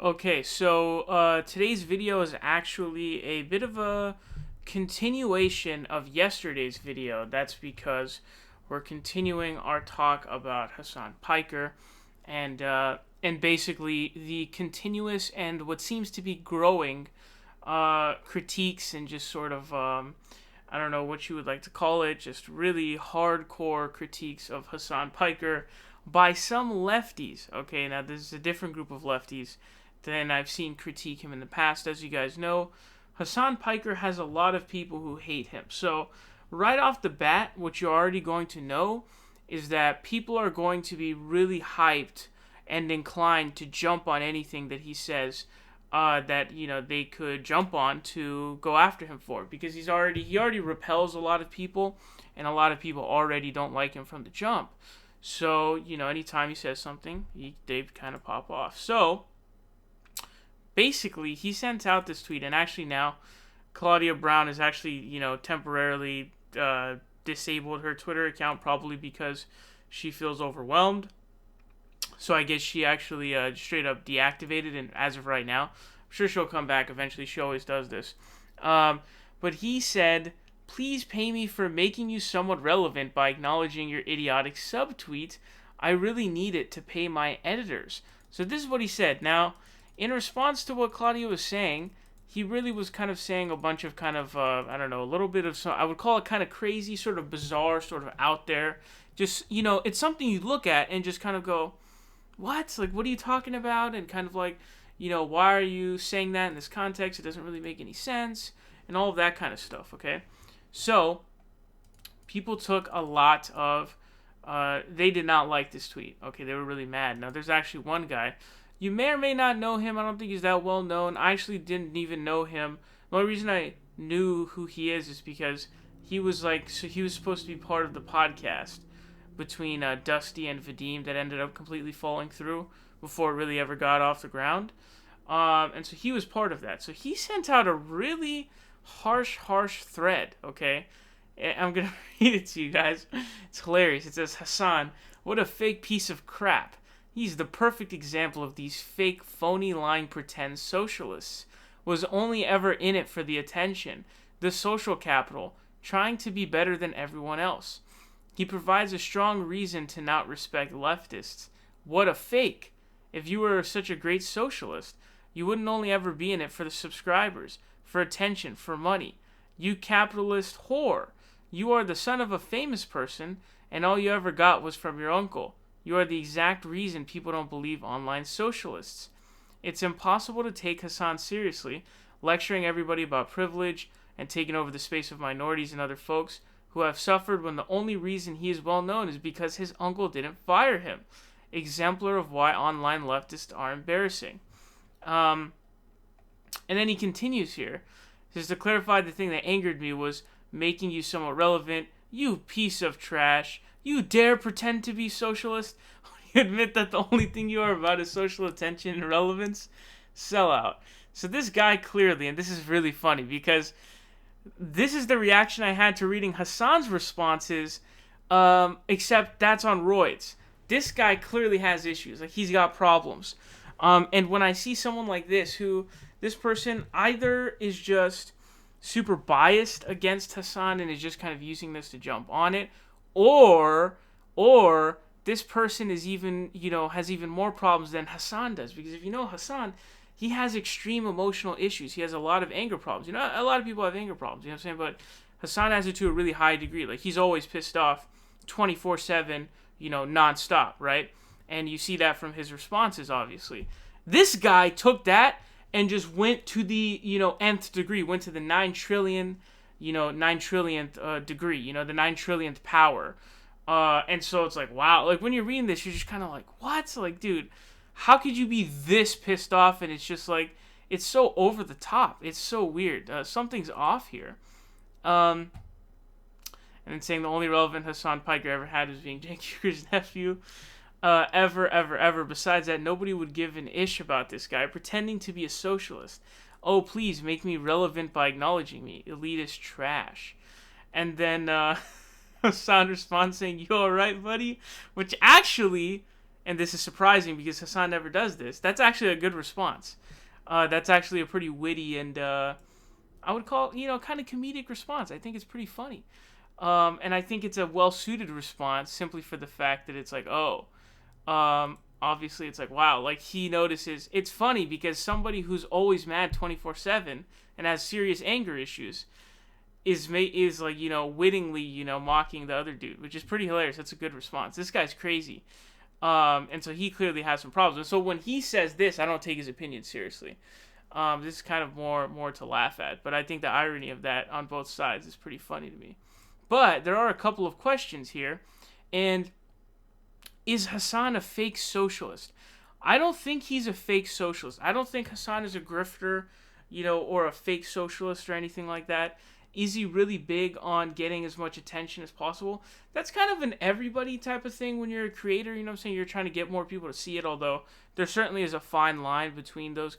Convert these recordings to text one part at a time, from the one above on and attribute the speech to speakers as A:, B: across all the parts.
A: Okay, so today's video is actually a bit of a continuation of yesterday's video. That's because we're continuing our talk about Hasan Piker and basically the continuous and what seems to be growing critiques and just sort of I don't know what you would like to call it, just really hardcore critiques of Hasan Piker by some lefties. Okay, now this is a different group of lefties than I've seen critique him in the past. As you guys know, Hasan Piker has a lot of people who hate him. So, right off the bat, what you're already going to know is that people are going to be really hyped and inclined to jump on anything that he says that they could jump on to go after him for, because he already repels a lot of people, and a lot of people already don't like him from the jump. So anytime he says something, they kind of pop off. So basically, he sent out this tweet, and actually now Claudia Brown has actually temporarily disabled her Twitter account, probably because she feels overwhelmed. So I guess she actually straight up deactivated, and as of right now, I'm sure she'll come back eventually. She always does this. But he said, "Please pay me for making you somewhat relevant by acknowledging your idiotic subtweet. I really need it to pay my editors." So this is what he said. Now, in response to what Claudia was saying, he really was kind of saying a bunch of kind of, I don't know, a little bit of, some, I would call it kind of crazy, sort of bizarre, sort of out there. Just, it's something you look at and just kind of go, what? Like, what are you talking about? And kind of like, why are you saying that in this context? It doesn't really make any sense. And all of that kind of stuff, okay? So, people took a lot of, they did not like this tweet. Okay, they were really mad. Now, there's actually one guy. You may or may not know him. I don't think he's that well known. I actually didn't even know him. The only reason I knew who he is because he was he was supposed to be part of the podcast between Dusty and Vadim that ended up completely falling through before it really ever got off the ground. And so he was part of that. So he sent out a really harsh thread, okay? I'm going to read it to you guys. It's hilarious. It says, "Hassan, what a fake piece of crap. He's the perfect example of these fake, phony, lying, pretend socialists. Was only ever in it for the attention, the social capital, trying to be better than everyone else. He provides a strong reason to not respect leftists. What a fake. If you were such a great socialist, you wouldn't only ever be in it for the subscribers, for attention, for money. You capitalist whore. You are the son of a famous person, and all you ever got was from your uncle. You are the exact reason people don't believe online socialists. It's impossible to take Hassan seriously, lecturing everybody about privilege and taking over the space of minorities and other folks who have suffered when the only reason he is well known is because his uncle didn't fire him. Exemplar of why online leftists are embarrassing." And then he continues here. Just to clarify, the thing that angered me was making you somewhat relevant. You piece of trash. You dare pretend to be socialist? You admit that the only thing you are about is social attention and relevance? Sellout. So this guy clearly, and this is really funny because this is the reaction I had to reading Hassan's responses, except that's on roids. This guy clearly has issues. Like, he's got problems. And when I see someone like this, this person either is just super biased against Hassan and is just kind of using this to jump on it, or this person is even, has even more problems than Hassan does. Because if you know Hassan, he has extreme emotional issues. He has a lot of anger problems. A lot of people have anger problems, you know what I'm saying? But Hassan has it to a really high degree. Like, he's always pissed off 24/7, nonstop, right? And you see that from his responses, obviously. This guy took that and just went to the, nth degree, went to the 9 trillionth degree, the 9 trillionth power. And so it's like, wow. Like, when you're reading this, you're just kind of like, what? Like, dude, how could you be this pissed off? And it's just like, it's so over the top. It's so weird. Something's off here. And then saying the only relevant Hasan Piker ever had was being Cenk Uyghur's nephew. Ever. Besides that, nobody would give an ish about this guy pretending to be a socialist. Oh, please make me relevant by acknowledging me. Elitist trash. And then Hassan responds saying, "You alright, buddy?" Which actually, and this is surprising because Hassan never does this. That's actually a good response. That's actually a pretty witty and I would call, kind of comedic response. I think it's pretty funny. And I think it's a well-suited response simply for the fact that it's like, obviously it's like, wow, like he notices. It's funny because somebody who's always mad 24/7 and has serious anger issues is like, wittingly, mocking the other dude, which is pretty hilarious. That's a good response. This guy's crazy. And so he clearly has some problems. And so when he says this, I don't take his opinion seriously. This is kind of more to laugh at. But I think the irony of that on both sides is pretty funny to me. But there are a couple of questions here. And is Hassan a fake socialist? I don't think he's a fake socialist. I don't think Hassan is a grifter, or a fake socialist or anything like that. Is he really big on getting as much attention as possible? That's kind of an everybody type of thing when you're a creator, you know what I'm saying? You're trying to get more people to see it, although there certainly is a fine line between those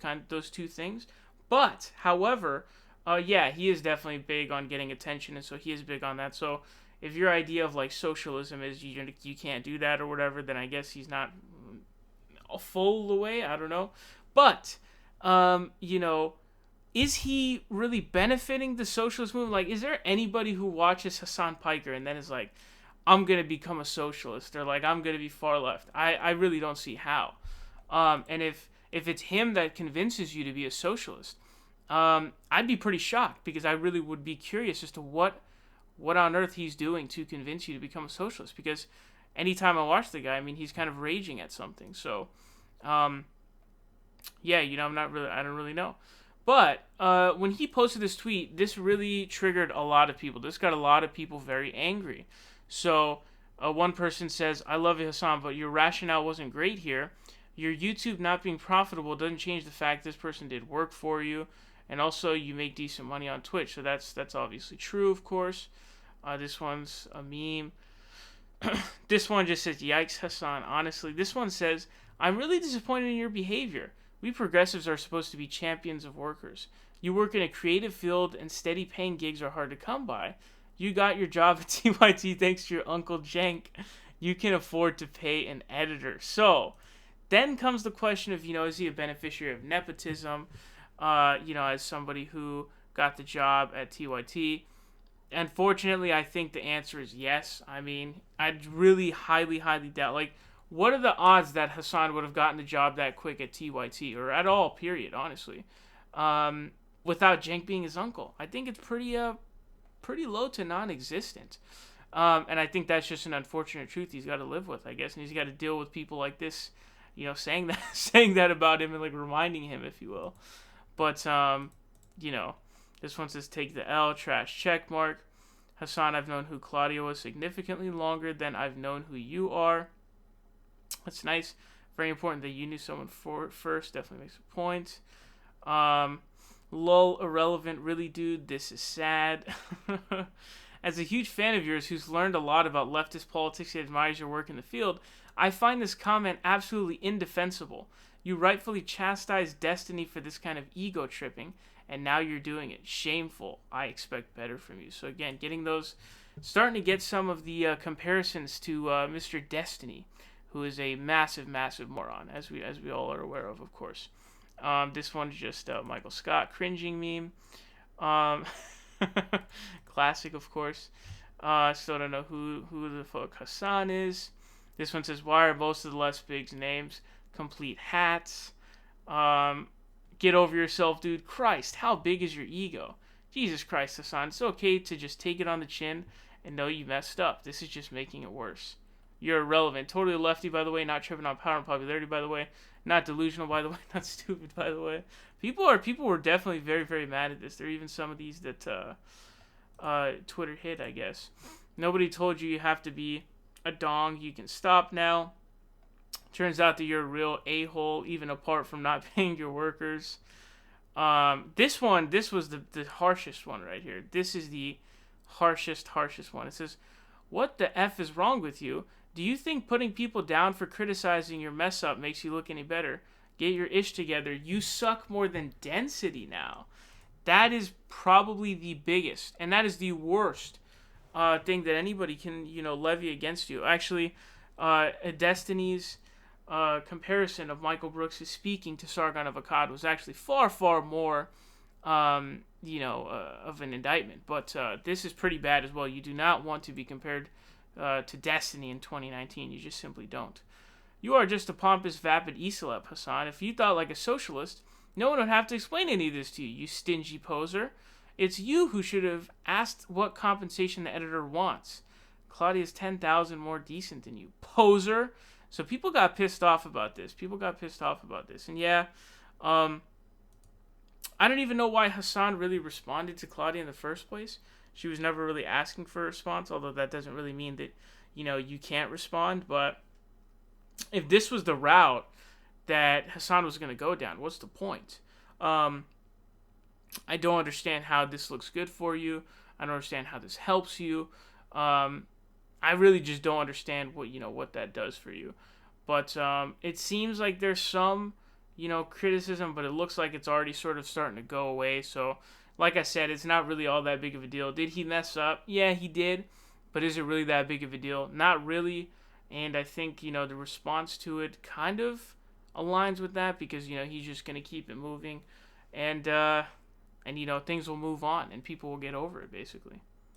A: two things. But, however, he is definitely big on getting attention, and so he is big on that. So if your idea of like socialism is you can't do that or whatever, then I guess he's not full the way. I don't know. But, is he really benefiting the socialist movement? Like, is there anybody who watches Hasan Piker and then is like, I'm going to become a socialist, or like, I'm going to be far left? I really don't see how. And if it's him that convinces you to be a socialist, I'd be pretty shocked, because I really would be curious as to what on earth he's doing to convince you to become a socialist. Because anytime I watch the guy, I mean, he's kind of raging at something. So, I don't really know. But when he posted this tweet, this really triggered a lot of people. This got a lot of people very angry. So one person says, I love you, Hassan, but your rationale wasn't great here. Your YouTube not being profitable doesn't change the fact this person did work for you. And also, you make decent money on Twitch. So that's obviously true, of course. This one's a meme. This one just says, yikes, Hassan. Honestly, this one says, I'm really disappointed in your behavior. We progressives are supposed to be champions of workers. You work in a creative field, and steady paying gigs are hard to come by. You got your job at TYT thanks to your Uncle Jenk. You can afford to pay an editor. So, then comes the question of, is he a beneficiary of nepotism? As somebody who got the job at TYT. Unfortunately, I think the answer is yes. I mean, I'd really highly, highly doubt. Like, what are the odds that Hassan would have gotten the job that quick at TYT, or at all, period, honestly, without Jenk being his uncle? I think it's pretty low to non-existent. And I think that's just an unfortunate truth he's got to live with, I guess. And he's got to deal with people like this, saying that about him and, like, reminding him, if you will. But, this one says, take the L, trash check mark. Hassan, I've known who Claudia was significantly longer than I've known who you are. That's nice. Very important that you knew someone first. Definitely makes a point. Lol, irrelevant. Really, dude, this is sad. As a huge fan of yours who's learned a lot about leftist politics and admires your work in the field, I find this comment absolutely indefensible. You rightfully chastise Destiny for this kind of ego tripping, and now you're doing it. Shameful. I expect better from you. So again, starting to get some of the comparisons to Mr. Destiny, who is a massive, massive moron, as we all are aware of course. This one's just Michael Scott cringing meme. Classic, of course. Still don't know who the fuck Hassan is. This one says, why are most of the less bigs names complete hats? Get over yourself, dude. Christ, how big is your ego? Jesus Christ, Hassan. It's okay to just take it on the chin and know you messed up. This is just making it worse. You're irrelevant. Totally lefty, by the way. Not tripping on power and popularity, by the way. Not delusional, by the way. Not stupid, by the way. People were definitely very, very mad at this. There are even some of these that Twitter hit, I guess. Nobody told you have to be a dong. You can stop now. Turns out that you're a real a-hole, even apart from not paying your workers. This was the harshest one right here. This is the harshest one. It says, what the F is wrong with you? Do you think putting people down for criticizing your mess up makes you look any better? Get your ish together. You suck more than Density now. That is probably the biggest, and that is the worst thing that anybody can, levy against you. Actually, Destiny's comparison of Michael Brooks' speaking to Sargon of Akkad was actually far, far more, of an indictment. But this is pretty bad as well. You do not want to be compared to Destiny in 2019. You just simply don't. You are just a pompous, vapid Esalep, Hassan. If you thought like a socialist, no one would have to explain any of this to you, you stingy poser. It's you who should have asked what compensation the editor wants. Claudia's 10,000 more decent than you, poser. So people got pissed off about this. And yeah, I don't even know why Hassan really responded to Claudia in the first place. She was never really asking for a response, although that doesn't really mean that, you can't respond. But if this was the route that Hassan was going to go down, what's the point? I don't understand how this looks good for you. I don't understand how this helps you. I really just don't understand what that does for you. But it seems like there's some, criticism, but it looks like it's already sort of starting to go away. So, like I said, it's not really all that big of a deal. Did he mess up? Yeah, he did. But is it really that big of a deal? Not really. And I think, the response to it kind of aligns with that because, he's just going to keep it moving. And things will move on and people will get over it, basically.